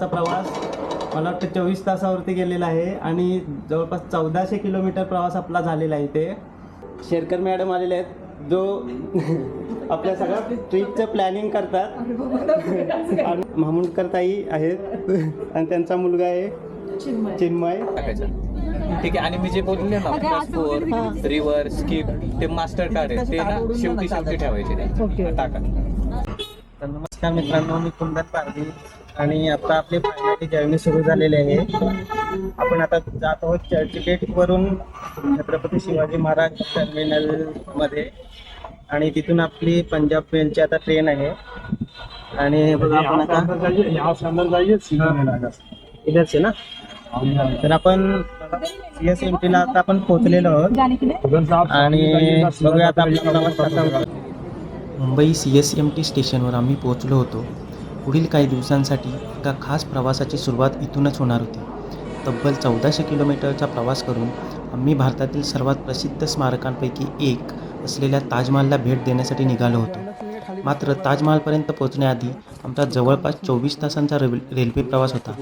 तासाचा प्रवास मला वाटतं 24 तासावरती गेलेला आहे आणि जवळपास 1400 किलोमीटर प्रवास आपला झालेला आहे. ते शेरकर मॅडम आलेले आहेत जो आपल्या सगळ्या ट्रिपचं प्लॅनिंग करतात आणि मामुंडकर ताई आहेत आणि त्यांचा मुलगा आहे चिन्मय. ठीक आहे. आणि मी जे बोलले ना प्लस रिव्हर स्किप ते मास्टर कार्ड आहे ते ना शेवटी ठेवायचे टाका. तर नमस्कार मित्रांनो, मी कुंदन पारधी आणि आता आपली फायनली जर्नी सुरू झालेली आहे. आपण आता जात आहोत चर्चगेटवरून छत्रपती शिवाजी महाराज टर्मिनलमध्ये आणि तिथून आपली पंजाब मेलची आता ट्रेन आहे. आणि बघा आपण आता इधर से ना, तर आपण CSMT ला आता आपण पोहोचलेलो आहोत आणि बघूया आता आपला प्रवास कसा होता. मुंबई CSMT स्टेशनवर आम्ही पोहोचलो होतो. पुढील काही दिवसांसाठी एका खास प्रवासाची सुरुवात इथूनच होणार होती. तब्बल 1400 किलोमीटरचा प्रवास करून आम्ही भारतातील सर्वात प्रसिद्ध स्मारकांपैकी एक असलेल्या ताजमहालला भेट देण्यासाठी निघालो होतो. मात्र ताजमहालपर्यंत पोहोचण्याआधी आमचा जवळपास 24 तासांचा रेल्वे प्रवास होता.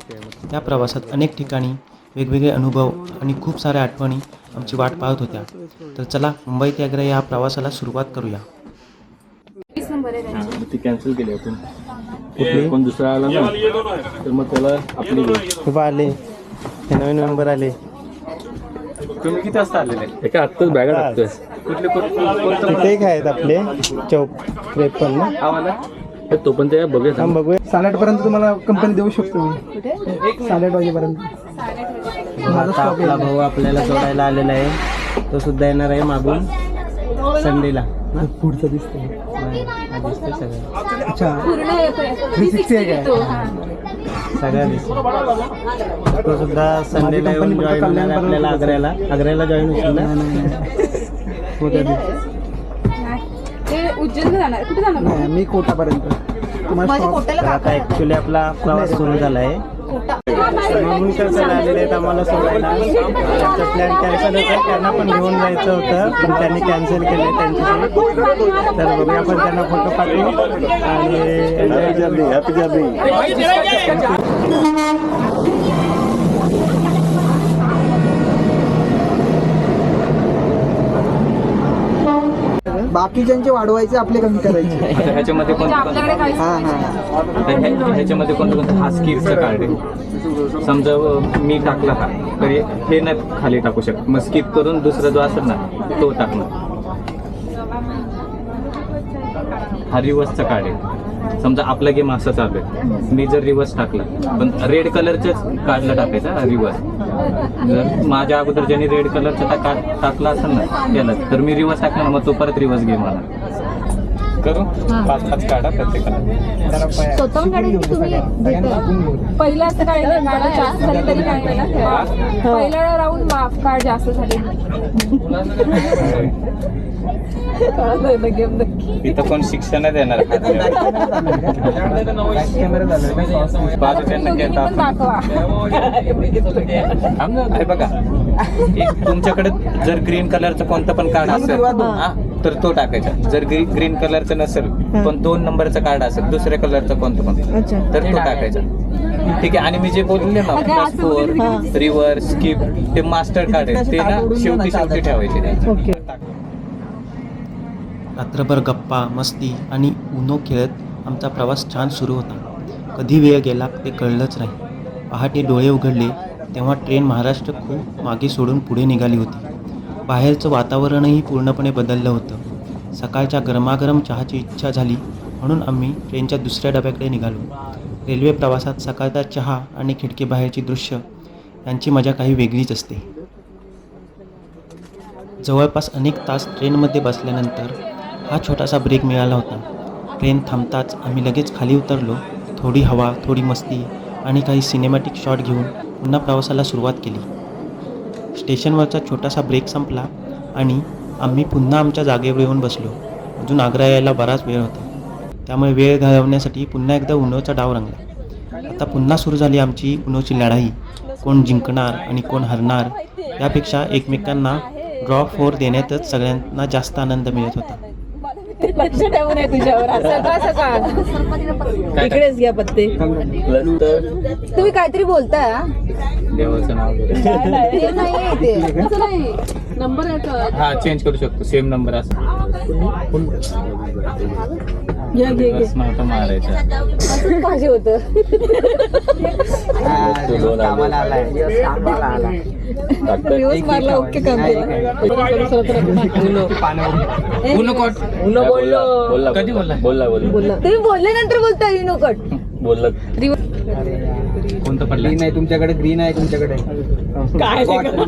त्या प्रवासात अनेक ठिकाणी वेगवेगळे अनुभव आणि खूप साऱ्या आठवणी आमची वाट पाहत होत्या. तर चला मुंबई ते आग्रा या प्रवासाला सुरुवात करूया. ती कॅन्सल केली आपण. कोण दुसरा आला ना तर मग त्याला आपली खूप आले, हे नवीन मेंबर आले. तुम्ही किती वाजता आलेले? एका आत्ताच बॅगा टाकतोय. कुठले तिथे एक आहेत आपले 53 ना. आम्हाला तो पण ते बघूया बघूया. 8:30 पर्यंत तुम्हाला कंपनी देऊ शकतो मी. 8:30 वाजेपर्यंत. आता आपला भाऊ आपल्याला जोडायला आलेला आहे. तो सुद्धा येणार आहे मागून संडेला. पुढचं दिसतंय. दिसतंय सगळं. अच्छा 360 आहे काय? सगळ्या दिसतं. तो सुद्धा संडेला येऊन जॉईन होणार आहे आपल्याला आग्र्याला जॉईन होईल ना. उद्या दिवशी. उज्जैन जाणार. कुठे जाणार? नाही, मी कोटापर्यंत. तुम्हाला आता ॲक्च्युली आपला प्रवास सुरू झाला आहे. मामुंडकर सर आलेले आहेत आम्हाला सोडायला. त्यांचा प्लॅन कॅन्सल होता, त्यांना पण घेऊन जायचं होतं पण त्यांनी कॅन्सल केले त्यांच्याशी. तर बघूया आपण त्यांना फोटो पाठवू आणि एन्जॉय जर्नी, हॅपी जर्नी. बाकीच्यांचे वाढवायचे, आपले कमी करायचे. ह्याच्यामध्ये ह्याच्यामध्ये कोणतं हा स्किपचं कार्ड आहे. समजा मी टाकला हा तरी हे नाही खाली टाकू शकत. मग स्किप करून दुसरा जो असेल ना तो टाकणार. हा रिव्हर्सचा कार्ड आहे. समजा आपला गेम असा चालू आहे, मी जर रिव्हर्स टाकला पण रेड कलरच्याच कार्डला टाकायचा रिव्हर्स. जर माझ्या अगोदर ज्यांनी रेड कलरचा टाकला असेल ना गेला तर मी रिव्हर्स टाकला ना मग तो परत रिव्हर्स गेम आला. करू 5-5 काढा प्रत्येकाला. स्वतःहून काढायची तुम्ही. पहिलं असं काढायचं कार्ड जास्त झाले तरी काय नाही. पहिला राऊंड माफ कार्ड जास्त झाले. इथं कोण शिक्षण देणार बघा. तुमच्याकडे जर ग्रीन कलरचं कोणतं पण कार्ड असेल तर तो टाकायचा. जर ग्रीन कलरचं नसेल पण 2 नंबरचं कार्ड असेल दुसऱ्या कलरचं कोणतं पण तर तो टाकायचा. ठीक आहे. आणि मी जे बोलले ना प्लस रिव्हर स्किप ते मास्टर कार्ड आहे ते ना शेवटी ठेवायचे. रात्रभर गप्पा मस्ती आणि उनो खेळत आमचा प्रवास छान सुरू होता. कधी वेळ गेला ते कळलंच नाही. पहाटे डोळे उघडले तेव्हा ट्रेन महाराष्ट्र खूप मागे सोडून पुढे निघाली होती. बाहेरचं वातावरणही पूर्णपणे बदललं होतं. सकाळच्या गरमागरम चहाची इच्छा झाली म्हणून आम्ही ट्रेनच्या दुसऱ्या डब्याकडे निघालो. रेल्वे प्रवासात सकाळचा चहा आणि खिडकीबाहेरची दृश्य यांची मजा काही वेगळीच असते. जवळपास अनेक तास ट्रेनमध्ये बसल्यानंतर हा छोटासा ब्रेक मिळाला होता. ट्रेन थांबताच आम्ही लगेच खाली उतरलो. थोडी हवा, थोडी मस्ती आणि काही सिनेमॅटिक शॉट घेऊन पुन्हा प्रवासाला सुरुवात केली. स्टेशनवरचा छोटासा ब्रेक संपला आणि आम्ही पुन्हा आमच्या जागेवर येऊन बसलो. अजून आग्रा यायला बराच वेळ होता, त्यामुळे वेळ घालवण्यासाठी पुन्हा एकदा उनोचा डाव रंगला. आता पुन्हा सुरू झाली आमची उनोची लढाई. कोण जिंकणार आणि कोण हरणार यापेक्षा एकमेकांना ड्रॉ 4 देण्यातच सगळ्यांना जास्त आनंद मिळत होता. लक्ष ठेवून आहे तुझ्यावर सकाळ सकाळ इकडेच घ्या पत्ते. तुम्ही काहीतरी बोलताय हा? देवाचं नाव घेतो. ते नाहीये इथे. नंबर आहे का? हा चेंज करू शकतो सेम नंबर असं घे घे घे. बस नव्हतं मारायचं. असंच पाहिजे होतं. दिवस मारला ओके काम कधी बोलला बोलला. तुम्ही बोलल्यानंतर बोलता युनोकट कोणतं पडलं ग्रीन आहे तुमच्याकडे, ग्रीन आहे तुमच्याकडे. काय कोणतं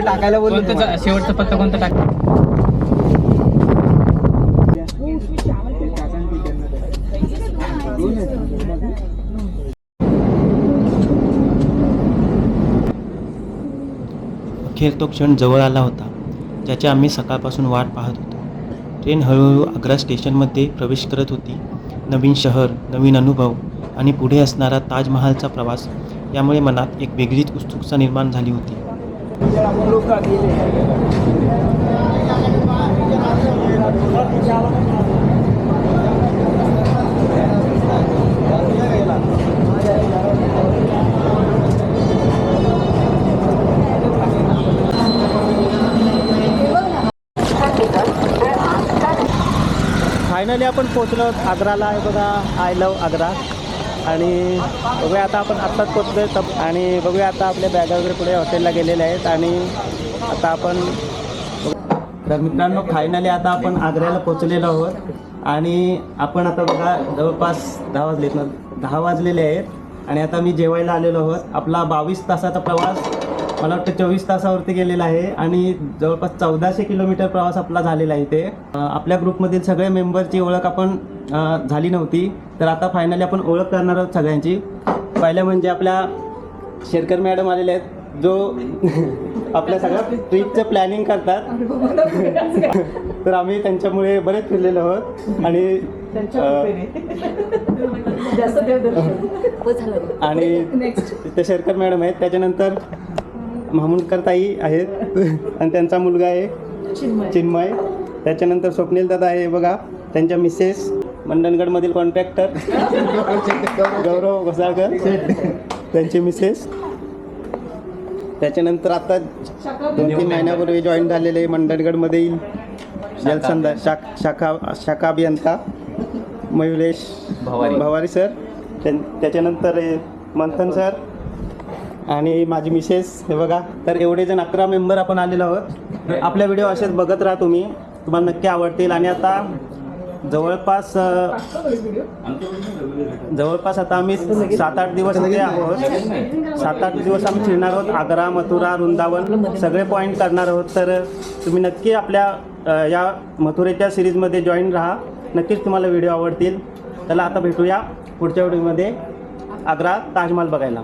टाकायला बोललो तुम्हाला? शेवटचा पत्ता कोणता टाक. अखेर तो क्षण जवळ आला होता ज्याची आम्ही सकाळपासून वाट पाहत होतो. ट्रेन हळूहळू आग्रा स्टेशनमध्ये प्रवेश करत होती. नवीन शहर, नवीन अनुभव आणि पुढे असणारा ताजमहालचा प्रवास यामुळे मनात एक वेगळीच उत्सुकता निर्माण झाली होती. फायनली आपण पोचलो आहोत आग्राला. आहे बघा, आय लव्ह आग्रा. आणि बघूया आता आपण आत्ताच पोचलो आणि बघूया आता आपल्या बॅगा वगैरे पुढे हॉटेलला गेलेले आहेत. आणि आता आपण तर मित्रांनो फायनली आता आपण आग्र्याला पोचलेलो आहोत. आणि आपण आता बघा जवळपास 10 वाजलेत ना, 10 वाजलेले आहेत. आणि आता मी जेवायला आलेलो आहोत. आपला 22 तासाचा प्रवास मला वाटतं 24 तासावरती गेलेला आहे. आणि जवळपास 1400 किलोमीटर प्रवास आपला झालेला आहे. इथे आपल्या ग्रुपमधील सगळे मेंबरची ओळख आपण झाली नव्हती. तर आता फायनली आपण ओळख करणार आहोत सगळ्यांची. पहिल्या म्हणजे आपल्या शेरकर मॅडम आलेले आहेत, जो आपल्या सगळ्या ट्रिपचं प्लॅनिंग करतात. तर आम्ही त्यांच्यामुळे बरेच फिरलेलो आहोत. आणि ते शेरकर मॅडम आहेत. त्याच्यानंतर मामुलकर ताई आहेत आणि त्यांचा मुलगा आहे चिन्मय. त्याच्यानंतर स्वप्नील दादा आहे बघा, त्यांच्या मिसेस मंडणगडमधील कॉन्ट्रॅक्टर गौरव घोसाळकर, त्यांचे मिसेस. त्याच्यानंतर आता 2-3 महिन्यापूर्वी जॉईन झालेले मंडणगडमध्ये जलसंधारण शाखा अभियंता मयुरेश भवारी सर. त्याच्यानंतर मंथन सर आणि माझी मिसेस. हे बघा, तर एवढे जण 11 मेंबर आपण आलेलो आहोत. आपल्या व्हिडिओ असेच बघत राहा तुम्ही, तुम्हाला नक्की आवडतील. आणि आता जवळपास आता आम्ही 7-8 दिवस इथे आहोत. 7-8 दिवस आम्ही फिरणार आहोत. आग्रा, मथुरा, वृंदावन सगळे पॉईंट करणार आहोत. तर तुम्ही नक्की आपल्या या मथुरेच्या सिरीजमध्ये जॉईन राहा. नक्कीच तुम्हाला व्हिडिओ आवडतील. चला आता भेटूया पुढच्या व्हिडिओमध्ये आग्रा ताजमहाल बघायला.